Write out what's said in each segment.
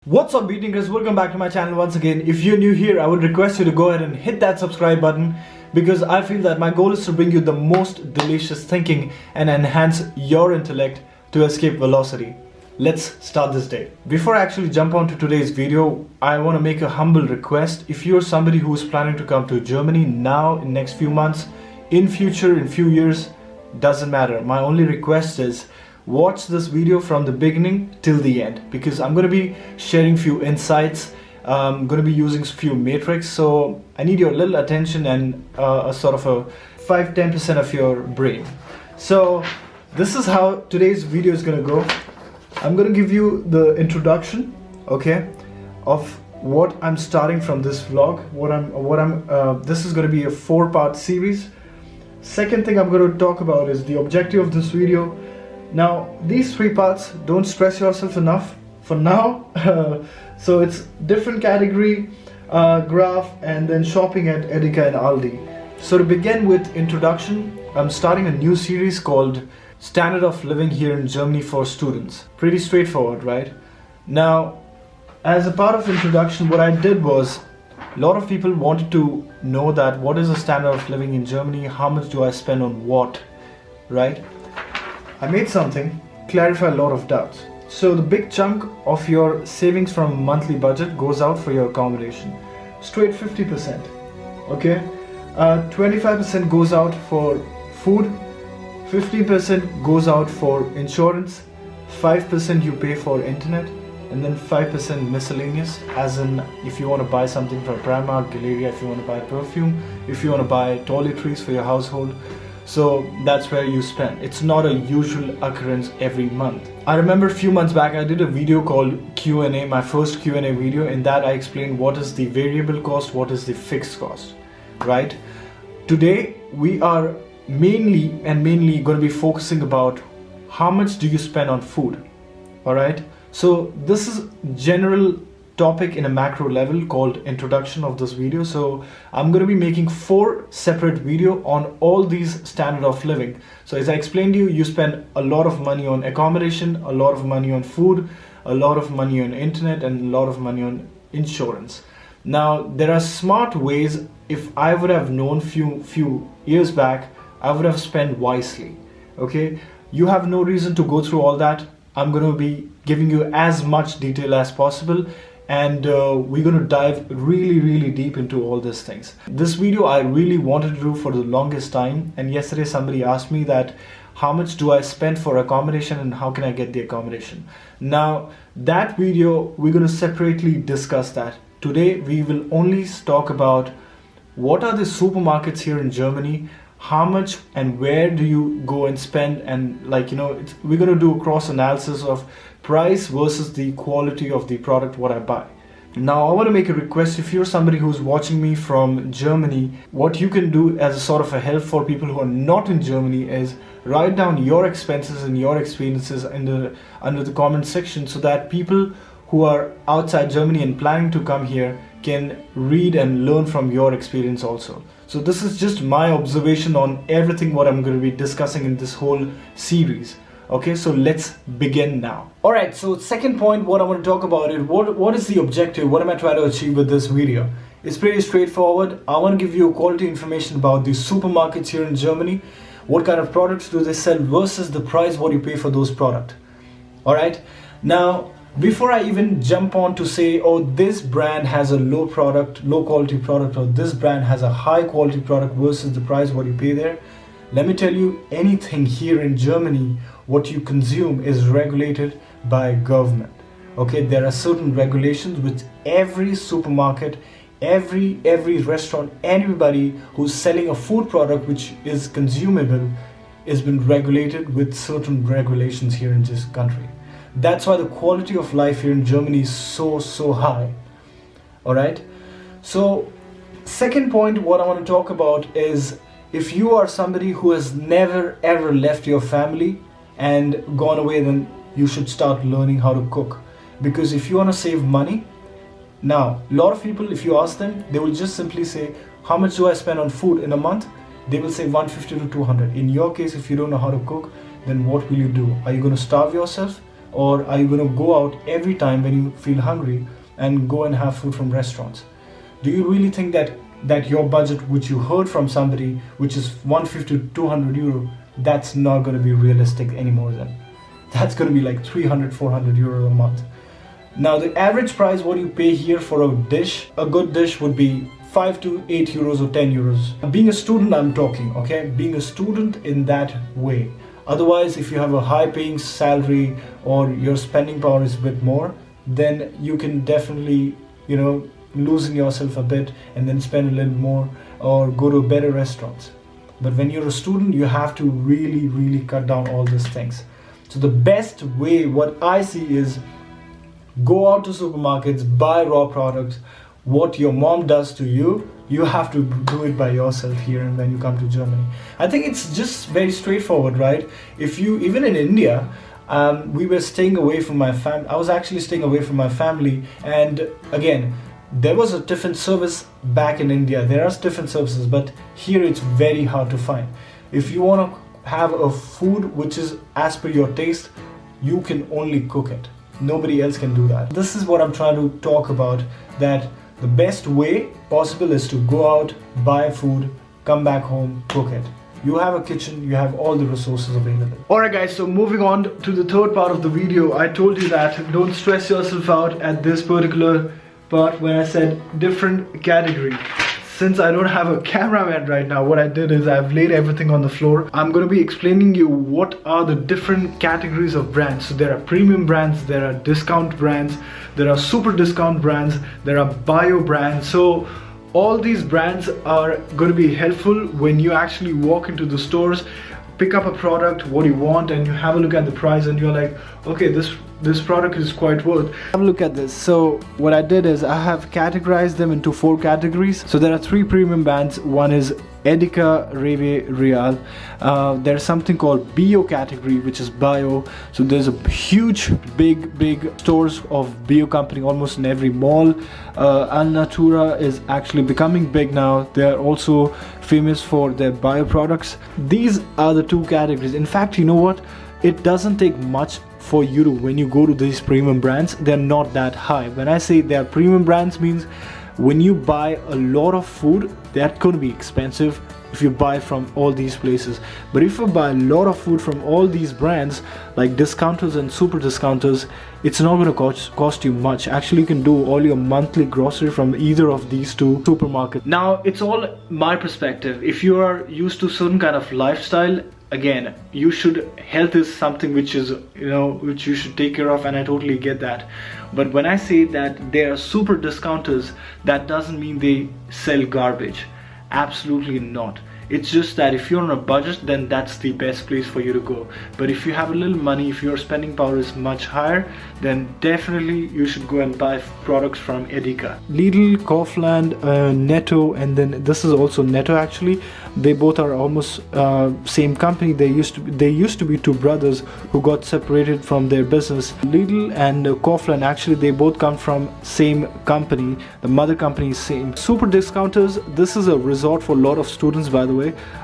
What's up, BEATNIKERS? Welcome back to my channel once again. If you're new here, I would request you to go ahead and hit that subscribe button because I feel that my goal is to bring you the most delicious thinking and enhance your intellect to escape velocity. Let's start this day. Before I actually jump on to today's video, I want to make a humble request. If you're somebody who is planning to come to Germany now, in next few months, in future, in few years, doesn't matter. My only request is watch this video from the beginning till the end because I'm going to be sharing few insights. I'm going to be using few metrics, so I need your little attention and a sort of a 5-10% of your brain. So this is how today's video is going to go. I'm going to give you the introduction, okay, of what I'm starting from this vlog. This is going to be a 4-part series. Second thing I'm going to talk about is the objective of this video. Now, these 3 parts, don't stress yourself enough for now. So it's different category, graph, and then shopping at Edeka and Aldi. So to begin with introduction, I'm starting a new series called Standard of Living here in Germany for Students. Pretty straightforward, right? Now, as a part of introduction, what I did was, a lot of people wanted to know that what is the standard of living in Germany, how much do I spend on what, right? I made something clarify a lot of doubts. So the big chunk of your savings from monthly budget goes out for your accommodation. Straight 50%. Okay? 25% goes out for food, 50% goes out for insurance, 5% you pay for internet, and then 5% miscellaneous, as in if you want to buy something from Primark, Galeria, if you want to buy perfume, if you want to buy toiletries for your household. So that's where you spend. It's not a usual occurrence every month. I remember a few months back I did a video called Q&A, my first Q&A video. In that I explained what is the variable cost, what is the fixed cost, right? Today we are mainly going to be focusing about how much do you spend on food, all right? So this is general topic in a macro level called introduction of this video. So I'm going to be making 4 separate video on all these standard of living. So as I explained to you, you spend a lot of money on accommodation, a lot of money on food, a lot of money on internet, and a lot of money on insurance. Now there are smart ways. If I would have known few years back, I would have spent wisely. Okay, you have no reason to go through all that. I'm going to be giving you as much detail as possible, and we're going to dive really deep into all these things. This video I really wanted to do for the longest time, and yesterday somebody asked me that how much do I spend for accommodation and how can I get the accommodation. Now that video we're going to separately discuss that. Today we will only talk about what are the supermarkets here in Germany, how much and where do you go and spend, and we're going to do a cross analysis of price versus the quality of the product what I buy. Now I want to make a request. If you're somebody who's watching me from Germany, what you can do as a sort of a help for people who are not in Germany is write down your expenses and your experiences under the comment section, so that people who are outside Germany and planning to come here can read and learn from your experience also. So this is just my observation on everything what I'm going to be discussing in this whole series. Okay, so let's begin now. Alright, so second point what I want to talk about is what is the objective, what am I trying to achieve with this video. It's pretty straightforward. I want to give you quality information about the supermarkets here in Germany. What kind of products do they sell versus the price what you pay for those products. Alright, now before I even jump on to say, oh, this brand has a low quality product, or this brand has a high quality product versus the price what you pay there, let me tell you, anything here in Germany what you consume is regulated by government. Okay, there are certain regulations which every supermarket, every restaurant, anybody who's selling a food product which is consumable has been regulated with certain regulations here in this country. That's why the quality of life here in Germany is so high. Alright, so second point what I want to talk about is, if you are somebody who has never ever left your family and gone away, then you should start learning how to cook. Because if you want to save money, now a lot of people, if you ask them, they will just simply say, how much do I spend on food in a month? They will say 150 to 200. In your case, if you don't know how to cook, then what will you do? Are you going to starve yourself? or are you going to go out every time when you feel hungry and go and have food from restaurants? Do you really think that your budget, which you heard from somebody, which is 150 to 200 euro, that's not going to be realistic anymore then? That's going to be like 300, 400 euro a month. Now the average price what you pay here for a dish, a good dish would be 5 to 8 euros or 10 euros. Being a student I'm talking, okay? Being a student in that way. Otherwise, if you have a high paying salary or your spending power is a bit more, then you can definitely, loosen yourself a bit and then spend a little more or go to better restaurants. But when you're a student, you have to really cut down all these things. So the best way, what I see, is go out to supermarkets, buy raw products. What your mom does to you, you have to do it by yourself here and when you come to Germany. I think it's just very straightforward, right? Even in India, we were staying away from my family. I was actually staying away from my family, and again, there was a tiffin service back in India. There are tiffin services, but here it's very hard to find. If you want to have a food which is as per your taste, you can only cook it. Nobody else can do that. This is what I'm trying to talk about, that the best way possible is to go out, buy food, come back home, cook it. You have a kitchen, you have all the resources available. Alright guys, so moving on to the third part of the video. I told you that don't stress yourself out at this particular part when I said different category. Since I don't have a cameraman right now, what I did is I've laid everything on the floor. I'm going to be explaining you what are the different categories of brands. So there are premium brands, there are discount brands, there are super discount brands, there are bio brands. So all these brands are going to be helpful when you actually walk into the stores, pick up a product, what you want, and you have a look at the price and you're like, okay, this product is quite worth. Have a look at this. So what I did is I have categorized them into 4 categories. So there are 3 premium brands. One is Edeka, Reve, Real. There's something called bio category, which is bio. So there's a huge big stores of bio company almost in every mall. Alnatura is actually becoming big now. They're also famous for their bio products. These are the 2 categories. In fact, you know what? It doesn't take much for you to, when you go to these premium brands, they're not that high. When I say they are premium brands, means when you buy a lot of food, that's going to be expensive if you buy from all these places. But if you buy a lot of food from all these brands like discounters and super discounters, it's not going to cost you much. Actually, you can do all your monthly grocery from either of these 2 supermarkets. Now, it's all my perspective. If you are used to certain kind of lifestyle, again, health is something which is, which you should take care of, and I totally get that. But when I say that they are super discounters, that doesn't mean they sell garbage. Absolutely not. It's just that if you're on a budget, then that's the best place for you to go. But if you have a little money, if your spending power is much higher, then definitely you should go and buy products from Edeka. Lidl, Kaufland, Netto, and then this is also Netto actually. They both are almost same company. They used to be 2 brothers who got separated from their business. Lidl and Kaufland, actually they both come from same company. The mother company is same. Super discounters, this is a resort for a lot of students, by the way.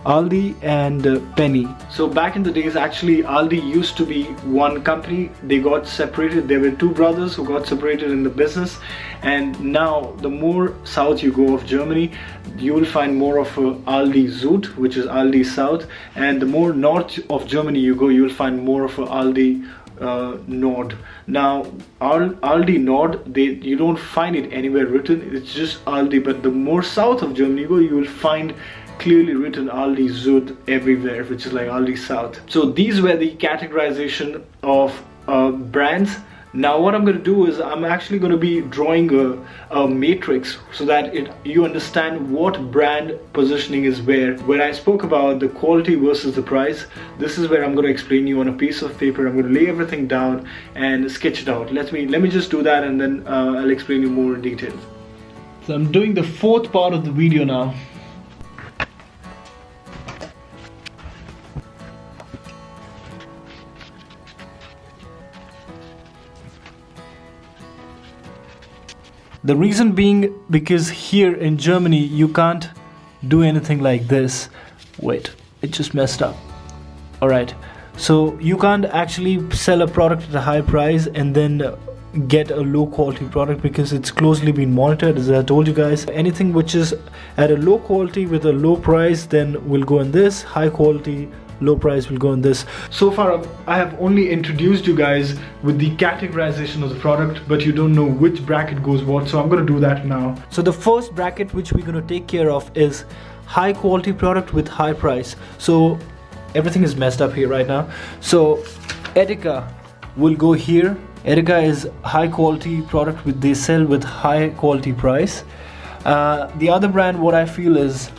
Aldi and Penny. So back in the days, actually Aldi used to be one company. They got separated. There were 2 brothers who got separated in the business, and now the more south you go of Germany, you will find more of Aldi Süd, which is Aldi South, and the more north of Germany you go, you will find more of Aldi Nord. Now Aldi Nord, you don't find it anywhere written. It's just Aldi. But the more south of Germany you go, you will find clearly written Aldi Süd everywhere, which is like Aldi South. So these were the categorization of brands. Now what I'm going to do is I'm actually going to be drawing a matrix so that you understand what brand positioning is where. When I spoke about the quality versus the price, this is where I'm going to explain you on a piece of paper. I'm going to lay everything down and sketch it out. Let me just do that, and then I'll explain you more in detail. So I'm doing the 4th part of the video now. The reason being because here in Germany you can't do anything like this. Wait, it just messed up. Alright, So you can't actually sell a product at a high price and then get a low quality product, because it's closely been monitored. As I told you guys, anything which is at a low quality with a low price then will go in this, high quality low price will go in this. So far I have only introduced you guys with the categorization of the product, but you don't know which bracket goes what, so I'm going to do that now. So the first bracket which we're going to take care of is high quality product with high price. So everything is messed up here right now. So Etika will go here. Etika is high quality product with they sell with high quality price. The other brand what I feel is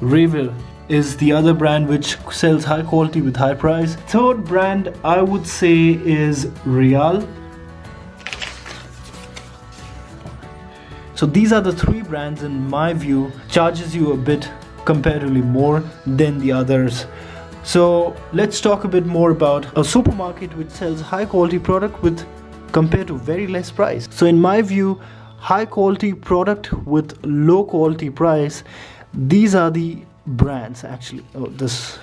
Revel is the other brand which sells high quality with high price. Third brand I would say is Real. So these are the three brands in my view charges you a bit comparatively more than the others. So let's talk a bit more about a supermarket which sells high quality product with compared to very less price. So in my view, high quality product with low quality price, these are the brands actually. Oh, this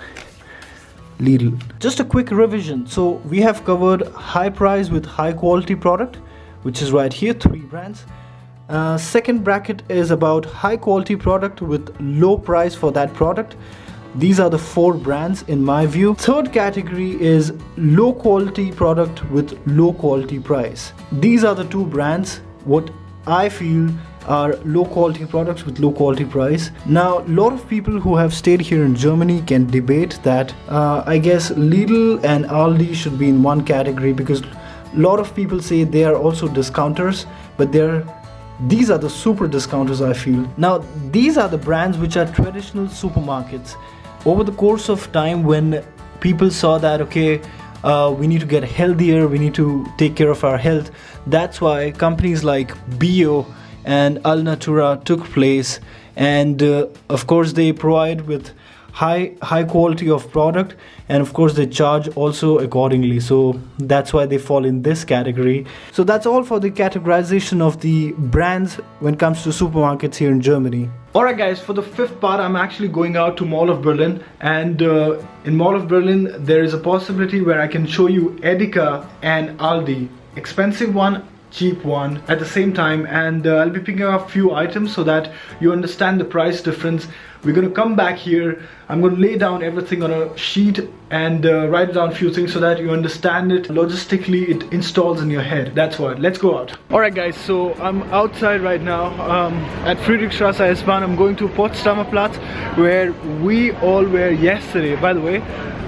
Lidl. Just a quick revision. So we have covered high price with high quality product, which is right here, three brands. Second bracket is about high quality product with low price for that product. These are the four brands in my view. Third category is low quality product with low quality price. These are the two brands what I feel are low quality products with low quality price. Now a lot of people who have stayed here in Germany can debate that I guess Lidl and Aldi should be in one category, because a lot of people say they are also discounters, but these are the super discounters I feel. Now these are the brands which are traditional supermarkets. Over the course of time, when people saw that okay, we need to get healthier, we need to take care of our health, that's why companies like Bio and Alnatura took place, and of course they provide with high quality of product, and of course they charge also accordingly. So that's why they fall in this category. So that's all for the categorization of the brands when it comes to supermarkets here in Germany. Alright guys, for the fifth part I'm actually going out to Mall of Berlin, and in Mall of Berlin there is a possibility where I can show you Edeka and Aldi, expensive one, cheap one at the same time, and I'll be picking up a few items so that you understand the price difference. We're going to come back here, I'm going to lay down everything on a sheet and write down a few things so that you understand it logistically, it installs in your head. That's what. Let's go out. Alright guys, so I'm outside right now at Friedrichstraße S-Bahn. I'm going to Potsdamer Platz, where we all were yesterday. By the way,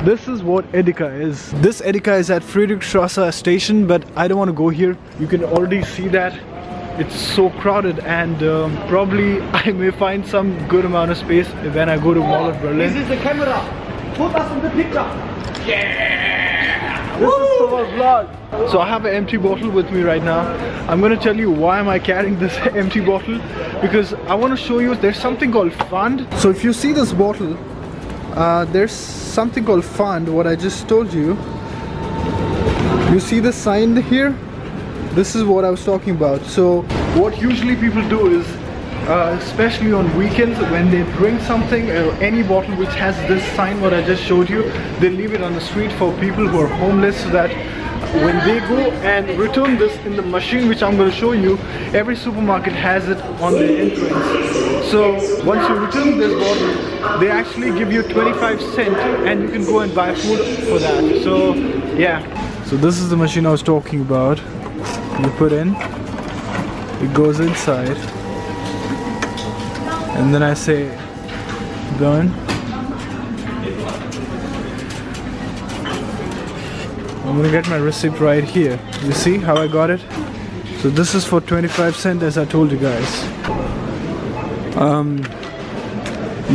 this is what Edeka is. This Edeka is at Friedrichstraße station, but I don't want to go here. You can already see that it's so crowded, and probably I may find some good amount of space when I go to Mall of Berlin. This is the camera. Put us in the picture. Yeah! This is for my vlog. So I have an empty bottle with me right now. I'm going to tell you why am I carrying this empty bottle, because I want to show you there's something called Fund. So if you see this bottle, there's something called Fund, what I just told you. You see the sign here? This is what I was talking about. So what usually people do is, especially on weekends, when they drink something or any bottle which has this sign what I just showed you, they leave it on the street for people who are homeless, so that when they go and return this in the machine which I'm going to show you, every supermarket has it on the entrance. So once you return this bottle, they actually give you 25 cents and you can go and buy food for that. So yeah. So this is the machine I was talking about. You put in, it goes inside, and then I say done. I'm gonna get my receipt right here. You see how I got it? So this is for 25 cents, as I told you guys.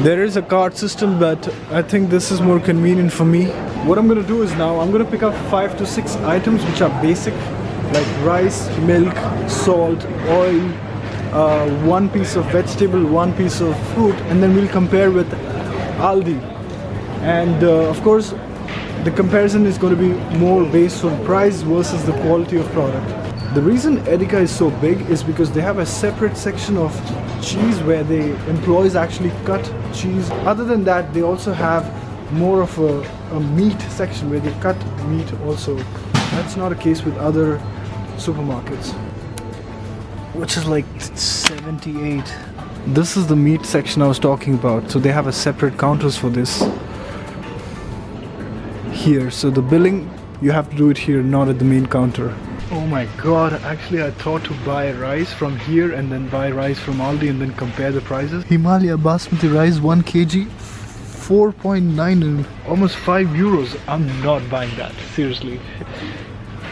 There is a card system, but I think this is more convenient for me. What I'm gonna do is now I'm gonna pick up 5 to 6 items which are basic, like rice, milk, salt, oil, one piece of vegetable, one piece of fruit, and then we'll compare with Aldi. And of course the comparison is going to be more based on price versus the quality of product. The reason Edeka is so big is because they have a separate section of cheese where the employees actually cut cheese. Other than that, they also have more of a a meat section where they cut meat also. That's not a case with other supermarkets, which is like 78. This is the meat section I was talking about. So they have a separate counters for this here. So the billing, you have to do it here, not at the main counter. Oh my god, actually I thought to buy rice from here and then buy rice from Aldi and then compare the prices. Himalaya basmati rice 1 kg 4.9 and almost 5 euros. I'm not buying that, seriously.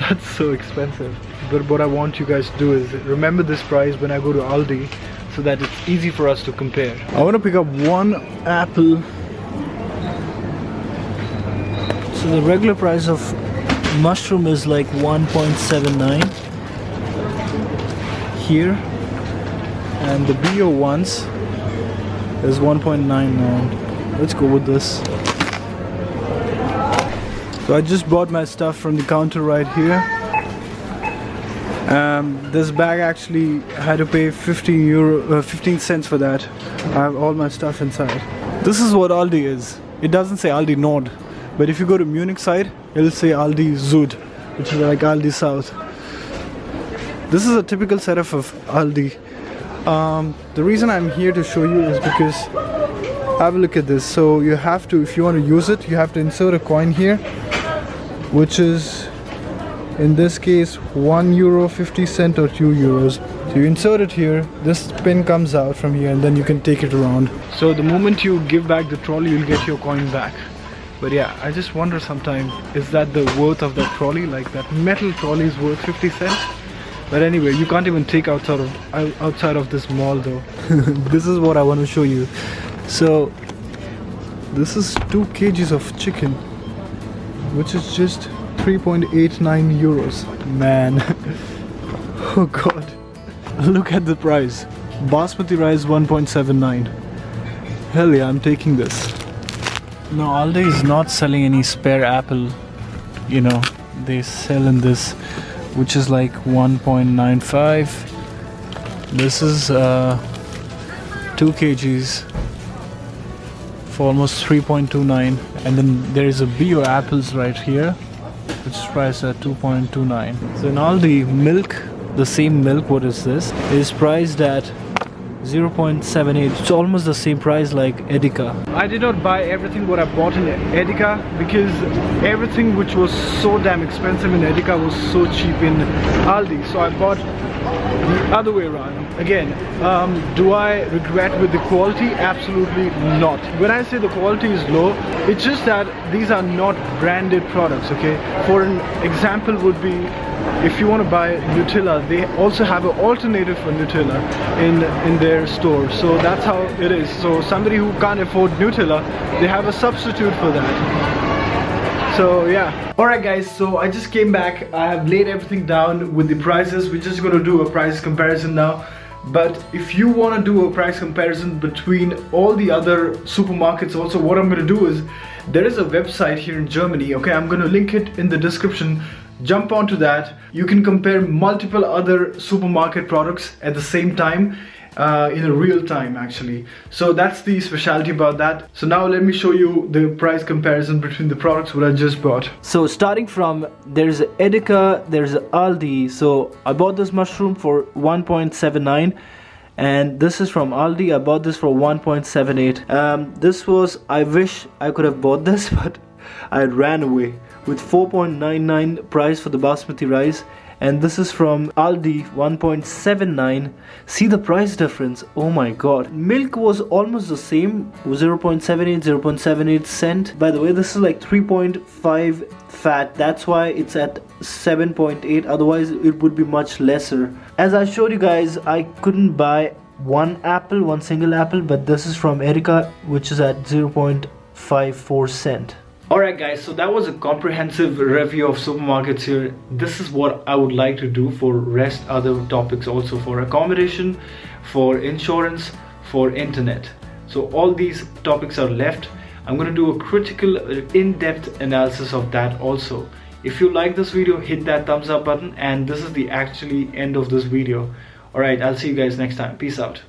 That's so expensive. But what I want you guys to do is remember this price when I go to Aldi, so that it's easy for us to compare. I want to pick up 1 apple. So the regular price of mushroom is like 1.79 here, and the bio ones is 1.99. Let's go with this. So I just bought my stuff from the counter right here. This bag actually had to pay 15 cents for that. I have all my stuff inside. This is what Aldi is. It doesn't say Aldi Nord, but if you go to Munich side, it'll say Aldi Süd, which is like Aldi South. This is a typical setup of Aldi. The reason I'm here to show you is because have a look at this. So you have to, if you want to use it, you have to insert a coin here, which is in this case €1.50 or €2. So you insert it here, this pin comes out from here, and then you can take it around. So the moment you give back the trolley, you'll get your coin back. But yeah, I just wonder sometimes, is that the worth of that trolley? Like that metal trolley is worth 50 cents? But anyway, you can't even take outside of this mall though. This is what I want to show you. So this is 2 kgs of chicken, which is just 3.89 euros. Man. Oh god. Look at the price. Basmati rice 1.79. Hell yeah, I'm taking this. No, Aldi is not selling any spare apple. You know, they sell in this, which is like 1.95. This is 2 kgs for almost 3.29. And then there is a bio apples right here, which is priced at 2.29. So in Aldi, milk, the same milk, what is this, is priced at 0.78. It's almost the same price like Edeka. I did not buy everything what I bought in Edeka, because everything which was so damn expensive in Edeka was so cheap in Aldi. So I bought the other way around. Again, do I regret with the quality? Absolutely not. When I say the quality is low, it's just that these are not branded products, okay? For an example would be, if you want to buy Nutella, they also have an alternative for Nutella in their store. So that's how it is. So somebody who can't afford Nutella, they have a substitute for that. So yeah. Alright guys, so I just came back. I have laid everything down with the prices. We're just going to do a price comparison now. But if you want to do a price comparison between all the other supermarkets also, what I'm going to do is, there is a website here in Germany, okay? I'm going to link it in the description. Jump onto that. You can compare multiple other supermarket products at the same time, in a real time actually. So that's the specialty about that. So now let me show you the price comparison between the products what I just bought. So starting from, there's Edeka, there's Aldi. So I bought this mushroom for 1.79, and this is from Aldi. I bought this for 1.78. This was, I wish I could have bought this, but I ran away with 4.99 price for the basmati rice. And this is from Aldi, 1.79. See the price difference, oh my god. Milk was almost the same, 0.78 cent. By the way, this is like 3.5 fat, that's why it's at 7.8, otherwise it would be much lesser. As I showed you guys, I couldn't buy one single apple, but this is from Edeka, which is at 0.54 cent. Alright guys, so that was a comprehensive review of supermarkets here. This is what I would like to do for rest other topics also, for accommodation, for insurance, for internet. So all these topics are left. I'm going to do a critical in-depth analysis of that also. If you like this video, hit that thumbs up button, and this is the actually end of this video. Alright, I'll see you guys next time. Peace out.